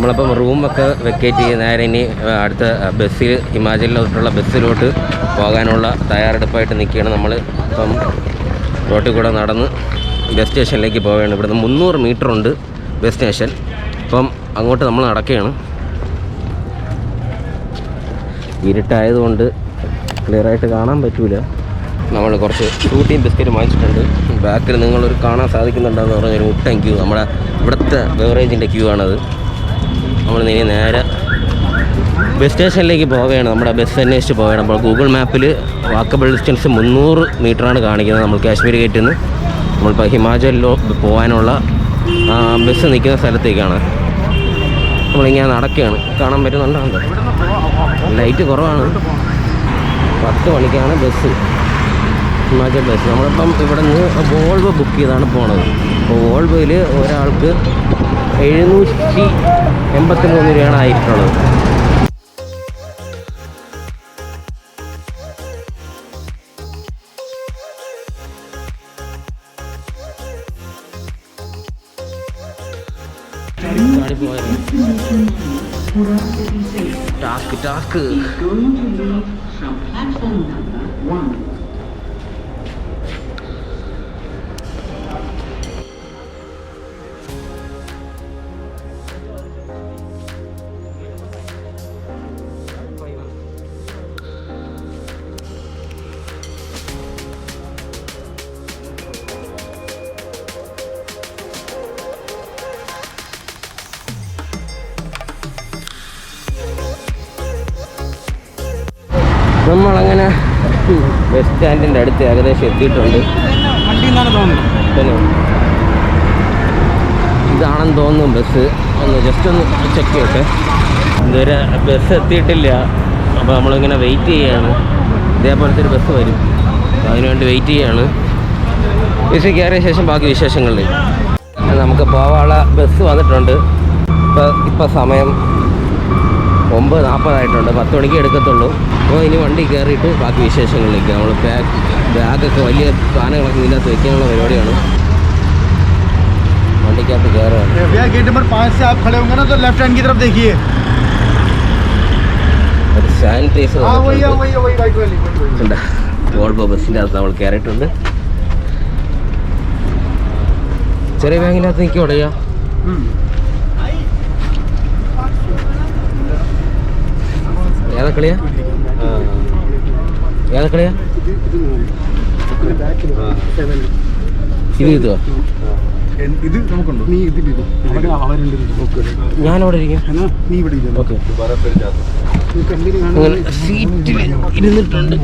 നമ്മളിപ്പം റൂമൊക്കെ വെക്കേറ്റ് ചെയ്ത് നേരെ ഇനി അടുത്ത ബസ്സിൽ ഹിമാചലിലോട്ടുള്ള ബസ്സിലോട്ട് പോകാനുള്ള തയ്യാറെടുപ്പായിട്ട് നിൽക്കുകയാണ്. നമ്മൾ ഇപ്പം റോട്ടിൽ കൂടെ നടന്ന് ബസ് സ്റ്റേഷനിലേക്ക് പോവുകയാണ്. ഇവിടുന്ന് 300 മീറ്റർ ഉണ്ട് ബസ് സ്റ്റേഷൻ. അപ്പം അങ്ങോട്ട് നമ്മൾ നടക്കുകയാണ്. ഇരുട്ടായതുകൊണ്ട് ക്ലിയറായിട്ട് കാണാൻ പറ്റൂല. നമ്മൾ കുറച്ച് ഫ്രൂട്ടിയും ബിസ്ക്കറ്റും വാങ്ങിച്ചിട്ടുണ്ട്. ബാക്കിൽ നിങ്ങളൊരു കാണാൻ സാധിക്കുന്നുണ്ടെന്ന് പറഞ്ഞൊരു മുട്ടൻ ക്യൂ, നമ്മുടെ ഇവിടുത്തെ ബെവറേജിൻ്റെ ക്യൂ ആണത്. നമ്മൾ നേരെ ബസ് സ്റ്റേഷനിലേക്ക് പോവുകയാണ്. നമ്മുടെ ബസ് അന്വേഷിച്ച് പോവുകയാണ്. അപ്പോൾ ഗൂഗിൾ മാപ്പിൽ വാക്കബിൾ ഡിസ്റ്റൻസ് 300 മീറ്ററാണ് കാണിക്കുന്നത്. നമ്മൾ കാശ്മീർ ഗേറ്റിൽ നിന്ന് നമ്മളിപ്പോൾ ഹിമാചലിലോ പോകാനുള്ള ബസ് നിൽക്കുന്ന സ്ഥലത്തേക്കാണ് നമ്മളിങ്ങനെ നടക്കുകയാണ്. കാണാൻ പറ്റുന്നുണ്ടോ? ലൈറ്റ് കുറവാണ്. 10 മണിക്കാണ് ബസ്, ഹിമാചൽ ബസ്. നമ്മളിപ്പം ഇവിടെ നിന്ന് വോൾവോ ബുക്ക് ചെയ്താണ് പോണത്. അപ്പോൾ വോൾവോയിൽ ഒരാൾക്ക് 783 രൂപയാണ് ആയിട്ടുള്ളത്. ടാസ്ക് നമ്മളങ്ങനെ ബസ് സ്റ്റാൻഡിൻ്റെ അടുത്ത് ഏകദേശം എത്തിയിട്ടുണ്ട്. ഇതാണെന്ന് തോന്നുന്നു ബസ്. ജസ്റ്റ് ഒന്ന് ചെക്ക് ചെയ്യട്ടെ. ഇതുവരെ ബസ് എത്തിയിട്ടില്ല. അപ്പോൾ നമ്മളിങ്ങനെ വെയിറ്റ് ചെയ്യുകയാണ്. ഇതേപോലത്തെ ഒരു ബസ് വരും, അതിനുവേണ്ടി വെയിറ്റ് ചെയ്യുകയാണ്. ബസ് കയറിയ ശേഷം ബാക്കി വിശേഷങ്ങളിൽ നമുക്ക് പോകാനുള്ള ബസ് വന്നിട്ടുണ്ട്. ഇപ്പം സമയം 9:40 ആയിട്ടുണ്ട്. 10 മണിക്ക് എടുക്കത്തുള്ളൂ. അപ്പോൾ ഇനി വണ്ടി കയറിയിട്ട് ബാക്കി വിശേഷങ്ങളിലേക്ക് നമ്മൾ ബാഗൊക്കെ വലിയ സാധനങ്ങളൊക്കെ ഇതിനകത്ത് വെക്കാനുള്ള പരിപാടിയാണ്. വണ്ടിക്കകത്ത് കയറുകയാണ്. ഒരു സാനിറ്റൈസർ വോൾവോ ബസ്സിൻ്റെ അകത്ത് നമ്മൾ കയറിയിട്ടുണ്ട്. ചെറിയ ബാഗിനകത്ത് നിൽക്കോടയാ. ഏതൊക്കെളിയാ ഇത് നമുക്കുണ്ടോ? ഞാനവിടെ ഇരിക്കും. ഓക്കെ, സീറ്റിൽ ഇരുന്നിട്ടുണ്ട്.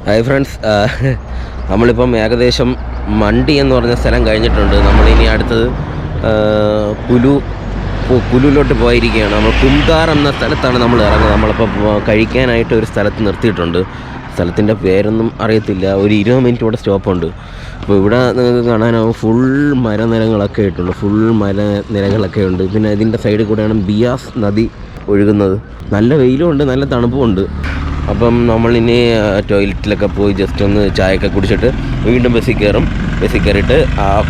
ഹായ് ഫ്രണ്ട്സ്, നമ്മളിപ്പം ഏകദേശം മണ്ടി എന്ന് പറഞ്ഞ സ്ഥലം കഴിഞ്ഞിട്ടുണ്ട്. നമ്മളിനി അടുത്തത് കുലുവിലോട്ട് പോയിരിക്കുകയാണ്. നമ്മൾ കുംതാർ എന്ന സ്ഥലത്താണ് നമ്മൾ ഇറങ്ങുന്നത്. നമ്മളിപ്പോൾ കഴിക്കാനായിട്ട് ഒരു സ്ഥലത്ത് നിർത്തിയിട്ടുണ്ട്. സ്ഥലത്തിൻ്റെ പേരൊന്നും അറിയത്തില്ല. ഒരു 20 മിനിറ്റ് ഇവിടെ സ്റ്റോപ്പുണ്ട്. അപ്പോൾ ഇവിടെ നിങ്ങൾക്ക് കാണാനാവും ഫുൾ മരനിരകളൊക്കെ ആയിട്ടുണ്ട്. ഫുൾ മരനിരകളൊക്കെ ഉണ്ട്. പിന്നെ ഇതിൻ്റെ സൈഡിൽ കൂടെയാണ് ബിയാസ് നദി ഒഴുകുന്നത്. നല്ല വെയിലുമുണ്ട്, നല്ല തണുപ്പുമുണ്ട്. അപ്പം നമ്മളിനി ടോയ്ലറ്റിലൊക്കെ പോയി ജസ്റ്റ് ഒന്ന് ചായയൊക്കെ കുടിച്ചിട്ട് വീണ്ടും ബസ്സിൽ കയറും. ബസ്സിൽ കയറിയിട്ട്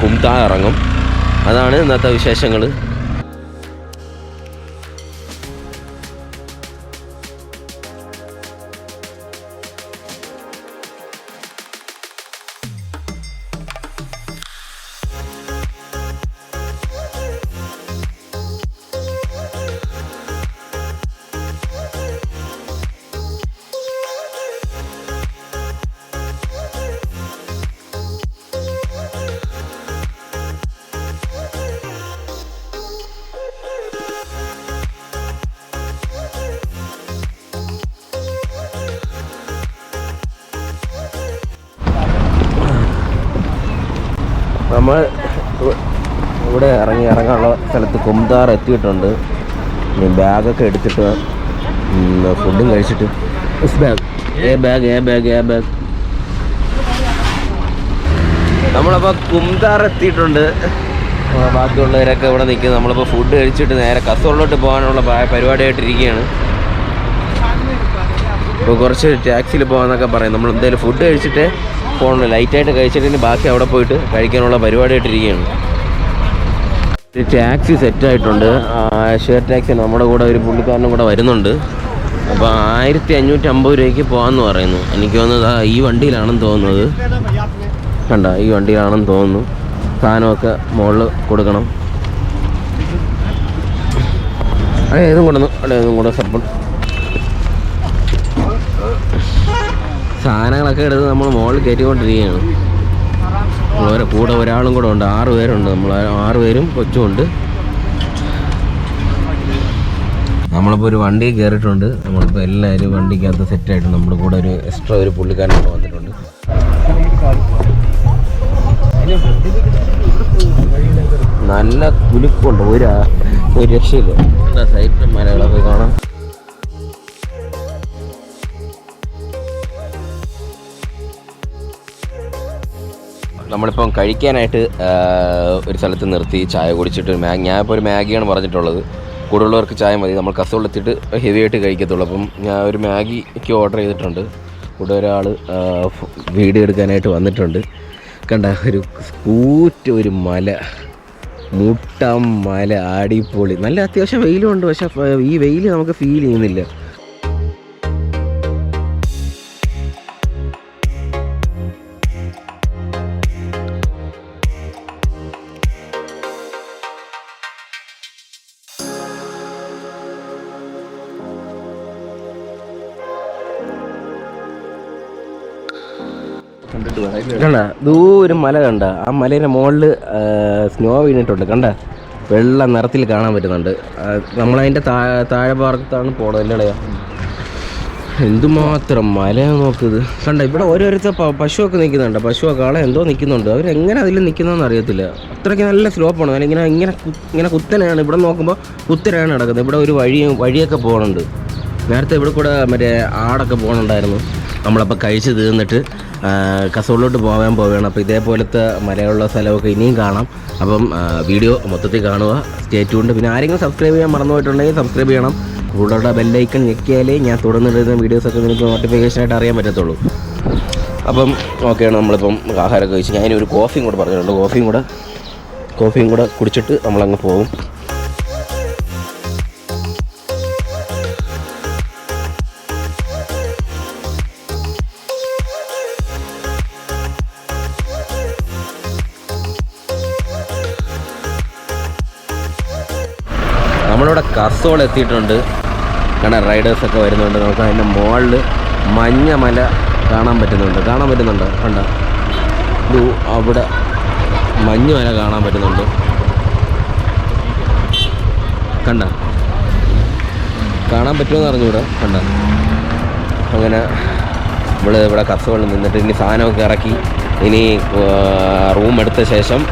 കുംതാർ ഇറങ്ങും. അതാണ് ഇന്നത്തെ വിശേഷങ്ങൾ. നമ്മൾ ഇവിടെ ഇറങ്ങാനുള്ള സ്ഥലത്ത് കുംതാർ എത്തിയിട്ടുണ്ട്. ബാഗൊക്കെ എടുത്തിട്ട് ഫുഡും കഴിച്ചിട്ട് ബാഗ് നമ്മളപ്പോൾ കുംതാർ എത്തിയിട്ടുണ്ട്. ബാക്കിയുള്ളവരൊക്കെ ഇവിടെ നിൽക്കുന്നത്. നമ്മളിപ്പോൾ ഫുഡ് കഴിച്ചിട്ട് നേരെ കസോളിലോട്ട് പോകാനുള്ള പരിപാടിയായിട്ടിരിക്കുകയാണ്. അപ്പോൾ കുറച്ച് ടാക്സിയിൽ പോകാമെന്നൊക്കെ പറയും. നമ്മൾ എന്തായാലും ഫുഡ് കഴിച്ചിട്ട് പോകണം. ലൈറ്റായിട്ട് കഴിച്ചിട്ട് ബാക്കി അവിടെ പോയിട്ട് കഴിക്കാനുള്ള പരിപാടിയായിട്ടിരിക്കുകയാണ്. ഒരു ടാക്സി സെറ്റായിട്ടുണ്ട്. Share taxi. നമ്മുടെ കൂടെ ഒരു പുള്ളിക്കാരനും കൂടെ വരുന്നുണ്ട്. അപ്പോൾ 1550 രൂപയ്ക്ക് പോകാമെന്ന് പറയുന്നു. എനിക്ക് തോന്നുന്നത് ഈ വണ്ടിയിലാണെന്ന് തോന്നുന്നത്. കണ്ട, ഈ വണ്ടിയിലാണെന്ന് തോന്നുന്നു. സാധനമൊക്കെ മുകളിൽ കൊടുക്കണം. ഏതും കൊണ്ടുവന്നു. ഏതും കൂടെ സപ്പോർട്ട് സാധനങ്ങളൊക്കെ എടുത്ത് നമ്മൾ മുകളിൽ കയറ്റിക്കൊണ്ടിരിക്കുകയാണ്. കൂടെ ഒരാളും കൂടെ ഉണ്ട്. 6 പേരുണ്ട്. നമ്മൾ 6 പേരും കൊച്ചുമുണ്ട്. നമ്മളിപ്പോൾ ഒരു വണ്ടിയിൽ കയറിയിട്ടുണ്ട്. നമ്മളിപ്പോൾ എല്ലാവരും വണ്ടിക്കകത്ത് സെറ്റായിട്ടുണ്ട്. നമ്മുടെ കൂടെ ഒരു എക്സ്ട്രാ ഒരു പുള്ളിക്കാരൻ കൂടെ വന്നിട്ടുണ്ട്. നല്ല കുലുക്കുണ്ട്. ഒരു രക്ഷയില്ല. സൈറ്റിൽ മലകളൊക്കെ കാണാം. നമ്മളിപ്പം കഴിക്കാനായിട്ട് ഒരു സ്ഥലത്ത് നിർത്തി ചായ കുടിച്ചിട്ട് ഞാനിപ്പോൾ ഒരു മാഗിയാണ് പറഞ്ഞിട്ടുള്ളത്. കൂടുതലുള്ളവർക്ക് ചായ മതി. നമ്മൾ കസോളെത്തിയിട്ട് ഹെവി ആയിട്ട് കഴിക്കത്തുള്ളൂ. അപ്പം ഞാൻ ഒരു മാഗിക്ക് ഓർഡർ ചെയ്തിട്ടുണ്ട്. കൂടെ ഒരാൾ വീഡിയോ എടുക്കാനായിട്ട് വന്നിട്ടുണ്ട്. കണ്ട, ഒരു ഒരു മല, മുട്ടം മല, അടിപൊളി. നല്ല അത്യാവശ്യം വെയിലുണ്ട്. പക്ഷെ ഈ വെയിൽ നമുക്ക് ഫീൽ ചെയ്യുന്നില്ല. കണ്ട, ദൂരം മല കണ്ട. ആ മലേൻ്റെ മുകളിൽ സ്നോ വീണിട്ടുണ്ട്. കണ്ട, വെള്ള നിറത്തിൽ കാണാൻ പറ്റുന്നുണ്ട്. നമ്മളതിൻ്റെ താഴെ ഭാഗത്താണ് പോണത്. അല്ലേ, എന്തുമാത്രം മലയാണ് നോക്കുന്നത്. കണ്ട, ഇവിടെ ഓരോരുത്തർ പശുവൊക്കെ നിൽക്കുന്നുണ്ട്. പശുവോ കാള എന്തോ നിൽക്കുന്നുണ്ട്. അവരെങ്ങനെ അതിൽ നിൽക്കുന്നതെന്ന് അറിയത്തില്ല. അത്രയ്ക്ക് നല്ല സ്ലോപ്പാണ്. അതിൽ ഇങ്ങനെ കുത്തനെയാണ്. ഇവിടെ നോക്കുമ്പോൾ കുത്തനെയാണ് കിടക്കുന്നത്. ഇവിടെ ഒരു വഴിയൊക്കെ പോകുന്നുണ്ട്. നേരത്തെ ഇവിടെ കൂടെ മറ്റേ ആടൊക്കെ പോകുന്നുണ്ടായിരുന്നു. നമ്മളപ്പോൾ കഴിച്ച് തീർന്നിട്ട് കസോളിലോട്ട് പോവുകയാണ്. അപ്പോൾ ഇതേപോലത്തെ മലയുള്ള സ്ഥലമൊക്കെ ഇനിയും കാണാം. അപ്പം വീഡിയോ മൊത്തത്തിൽ കാണുക. Stay tuned. പിന്നെ ആരെങ്കിലും സബ്സ്ക്രൈബ് ചെയ്യാൻ മറന്നു പോയിട്ടുണ്ടെങ്കിൽ സബ്സ്ക്രൈബ് ചെയ്യണം. കൂടെ ബെല്ലൈക്കൺ ഞെക്കിയാലേ ഞാൻ തുടർന്നിടുന്ന വീഡിയോസൊക്കെ നിങ്ങൾക്ക് നോട്ടിഫിക്കേഷനായിട്ട് അറിയാൻ പറ്റത്തുള്ളൂ. അപ്പം ഓക്കെയാണ്. നമ്മളിപ്പം ആഹാരമൊക്കെ കഴിച്ച് ഞാനൊരു കോഫിയും കൂടെ പറഞ്ഞിട്ടുണ്ട്. കോഫിയും കൂടെ കുടിച്ചിട്ട് നമ്മളങ്ങ് പോകും. നമ്മളിവിടെ കസോൾ എത്തിയിട്ടുണ്ട്. കാരണം റൈഡേഴ്സൊക്കെ വരുന്നുണ്ട്. നമുക്ക് അതിൻ്റെ മുകളിൽ മഞ്ഞ മല കാണാൻ പറ്റുന്നുണ്ട്. കണ്ട, അവിടെ മഞ്ഞ് മല കാണാൻ പറ്റുന്നുണ്ട്. കണ്ട, കാണാൻ പറ്റുമെന്ന് അറിഞ്ഞൂടെ. കണ്ട, അങ്ങനെ ഇവിടെ കസോളിൽ നിന്നിട്ട് ഇനി സാധനമൊക്കെ ഇറക്കി ഇനി റൂം എടുത്ത ശേഷം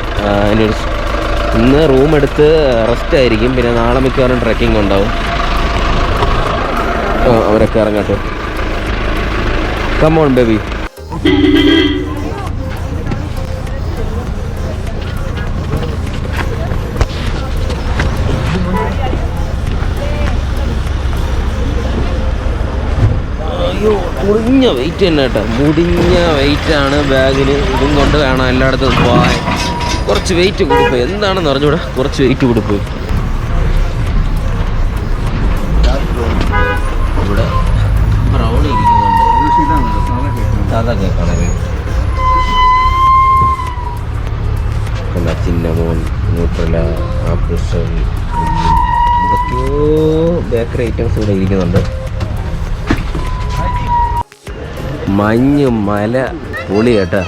ഇന്ന് റൂം എടുത്ത് റെസ്റ്റ് ആയിരിക്കും. പിന്നെ നാളെ മിക്കവാറും ട്രെക്കിംഗ് ഉണ്ടാവും. അവരൊക്കെ ഇറങ്ങട്ടെ. Come on baby. അയ്യോ, മുടിഞ്ഞ വെയിറ്റ് തന്നെ കേട്ടോ. മുടിഞ്ഞ വെയിറ്റാണ് ബാഗിൽ. ഇതും കൊണ്ട് വേണം എല്ലായിടത്തും പോകാൻ. കുറച്ച് വെയിറ്റ് കൂടിപ്പോയി. എന്താണെന്ന് അറിഞ്ഞൂടാ, കുറച്ച് വെയിറ്റ് കൂടിപ്പോയി. ഇവിടെ ബ്രൗൺ ഇരിക്കുന്നുണ്ട്. സാധാ കേക്കാണേ. ചിന്നമോൻ, ന്യൂട്രല, ആപ്പിൾ, എന്തൊക്കെയോ ബേക്കറി ഐറ്റംസ് ഇവിടെ ഇരിക്കുന്നുണ്ട്. മഞ്ഞ് മല പൊളി കേട്ടാ.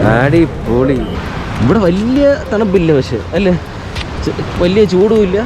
അടിപൊളി. ഇവിടെ വലിയ തണുപ്പില്ല, പക്ഷെ അല്ലേ, വലിയ ചൂടുമില്ല.